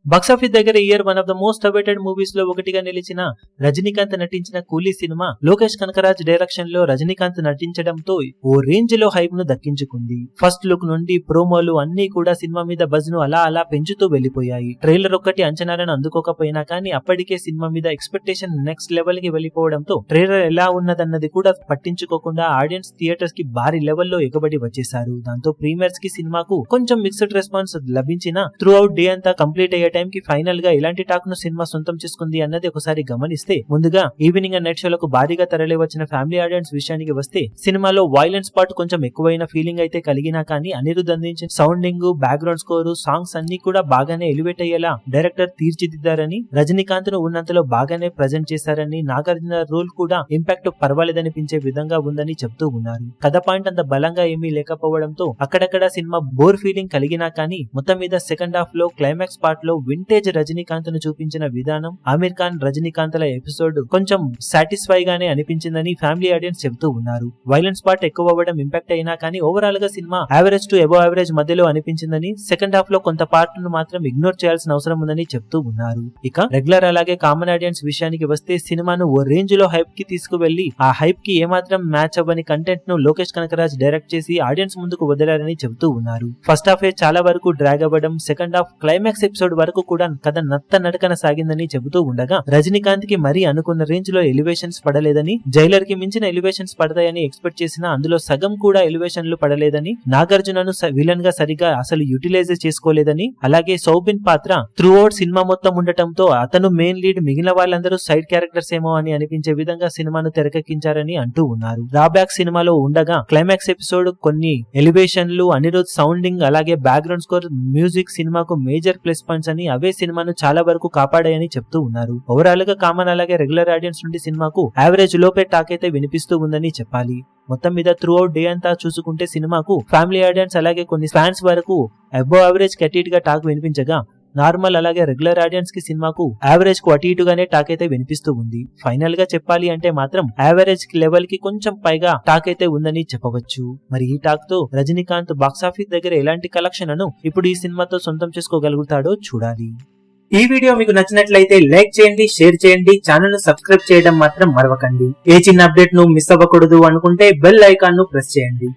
Box office దగ్గర year one of the most awaited movies లో ఒకటిగా నిలిచిన రజనీకాంత్ నటించిన కూలీ సినిమా లోకేష్ కనకరాజ్ డైరెక్షన్ లో రజనీకాంత్ నటించడంతో ఓ రేంజ్ లో హైప్ ను దక్కించుకుంది. ఫస్ట్ లుక్ నుండి ప్రోమోలు అన్ని కూడా సినిమా మీద బజ్ ను అలా పెంచుతూ వెళ్లిపోయాయి. ట్రైలర్ ఒక్కటి అంచనాలను అందుకోకపోయినా కానీ అప్పటికే సినిమా మీద ఎక్స్పెక్టేషన్ నెక్స్ట్ లెవెల్ కి వెళ్లిపోవడంతో ట్రైలర్ ఎలా ఉన్నదన్నది కూడా పట్టించుకోకుండా ఆడియన్స్ థియేటర్స్ కి భారీ లెవెల్లో ఎగబడి వచ్చేశారు. దాంతో ప్రీమియర్స్ కి సినిమాకు కొంచెం మిక్స్డ్ రెస్పాన్స్ లభించినా త్రూ అవుట్ డే అంతా కంప్లీట్ అయ్యే టైం కి ఫైనల్ గా ఇలాంటి టాక్ ను సినిమా సొంతం చేసుకుంది అన్నది ఒకసారి గమనిస్తే, ముందుగా ఈవినింగ్ అండ్ నైట్ షోలకు భారీగా తరలి వచ్చిన ఫ్యామిలీ ఆడియన్స్ విషయానికి వస్తే సినిమాలో వైలెన్స్ పార్ట్ కొంచెం ఎక్కువైన ఫీలింగ్ అయితే కలిగినా కానీ అనిరుద్ అందించిన సౌండింగ్, బ్యాక్గ్రౌండ్ స్కోరు, సాంగ్స్ అన్ని కూడా బాగానే ఎలివేట్ అయ్యేలా డైరెక్టర్ తీర్చిదిద్దారని, రజనీకాంత్ ను ఉన్నంతలో బాగానే ప్రజెంట్ చేశారని, నాగార్జున రోల్ కూడా ఇంపాక్ట్ పర్వాలేదనిపించే విధంగా ఉందని చెప్తూ ఉన్నారు. కథ పాయింట్ అంత బలంగా ఏమీ లేకపోవడంతో అక్కడక్కడ సినిమా బోర్ ఫీలింగ్ కలిగినా కానీ మొత్తం మీద సెకండ్ హాఫ్ లో క్లైమాక్స్ పార్ట్ లో వింటేజ్ రజనీకాంత్ ను చూపించిన విధానం, ఆమీర్ ఖాన్ రజనీకాంత్ ల ఎపిసోడ్ కొంచెం సాటిస్ఫై గానే అనిపించిందని ఫ్యామిలీ ఆడియన్స్ చెబుతూ ఉన్నారు. వైలెన్స్ పార్ట్ ఎక్కువ అవ్వడం ఇంపాక్ట్ అయినా కానీ ఓవరాల్ గా cinema average to above average మధ్యలో అనిపించిందని, సెకండ్ హాఫ్ లో కొంత పార్ట్ ను మాత్రం ఇగ్నోర్ చేయాల్సిన అవసరం ఉందని చెప్తూ ఉన్నారు. ఇక రెగ్యులర్ అలాగే కామన్ ఆడియన్స్ విషయానికి వస్తే సినిమాను ఓ రేంజ్ లో హైప్ కి తీసుకువెళ్లి ఆ హైప్ కి ఏమాత్రం మ్యాచ్ అవ్వని కంటెంట్ ను లోకేష్ కనకరాజ్ డైరెక్ట్ చేసి ఆడియన్స్ ముందుకు వదిలారని చెబుతూ ఉన్నారు. ఫస్ట్ హాఫ్ చాలా వరకు డ్రాగ్ అవ్వడం, సెకండ్ హాఫ్ క్లైమాక్స్ ఎపిసోడ్ వరకు కూడా కథ నత్త నడకన సాగిందని చెబుతూ ఉండగా, రజనీకాంత్ కి మరీ అనుకున్న రేంజ్ లో ఎలివేషన్స్ పడలేదని, జైలర్ కి మించిన ఎలివేషన్స్ పడతాయని ఎక్స్పెక్ట్ చేసినా అందులో సగం కూడా ఎలివేషన్లు పడలేదని, నాగార్జునను విలన్ గా సరిగా అసలు యూటిలైజ్ చేసుకోలేదని, అలాగే సౌబిన్ పాత్ర త్రూ అవుట్ సినిమా మొత్తం ఉండటంతో అతను మెయిన్ లీడ్, మిగిలిన వాళ్ళందరూ సైడ్ క్యారెక్టర్స్ ఏమో అని అనిపించే విధంగా సినిమాను తెరకెక్కించారని అంటూ ఉన్నారు. డ్రాబ్యాక్ సినిమాలో ఉండగా క్లైమాక్స్ ఎపిసోడ్ కొన్ని ఎలివేషన్లు, అనిరుద్ సౌండింగ్, అలాగే బ్యాక్గ్రౌండ్ స్కోర్, మ్యూజిక్ సినిమాకు మేజర్ ప్లస్ పాయింట్స్ అని, అవే సినిమాను చాలా వరకు కాపాడాయని చెప్తూ ఉన్నారు. ఓవరాల్ గా కామన్ అలాగే రెగ్యులర్ ఆడియన్స్ నుండి సినిమాకు యావరేజ్ లోపే టాక్ అయితే వినిపిస్తూ ఉందని చెప్పాలి. మొత్తం మీద త్రూ అవుట్ డే అంతా చూసుకుంటే సినిమాకు ఫ్యామిలీ ఆడియన్స్ అలాగే కొన్ని ఫ్యాన్స్ వరకు అబవ్ యావరేజ్ కటీట్ గా టాక్ వినిపించగా, నార్మల్ అలాగే రెగ్యులర్ ఆడియన్స్ కి సినిమాకు యావరేజ్ కు అటు ఇటుగానే టాక్ అయితే వినిపిస్తూ ఉంది. ఫైనల్ గా చెప్పాలి అంటే మాత్రం యావరేజ్ లెవెల్ కి కొంచెం పైగా టాక్ అయితే ఉందని చెప్పవచ్చు. మరి ఈ టాక్ తో రజనీకాంత్ బాక్సాఫీస్ దగ్గర ఎలాంటి కలెక్షన్ ను ఇప్పుడు ఈ సినిమాతో సొంతం చేసుకోగలుగుతాడో చూడాలి. ఈ వీడియో మీకు నచ్చినట్లయితే లైక్ చేయండి, షేర్ చేయండి, ఛానల్ ను సబ్స్క్రైబ్ చేయడం మాత్రం మరవకండి. ఏ చిన్న అప్డేట్ ను మిస్ అవ్వకూడదు అనుకుంటే బెల్ ఐకాన్ ను ప్రెస్ చేయండి.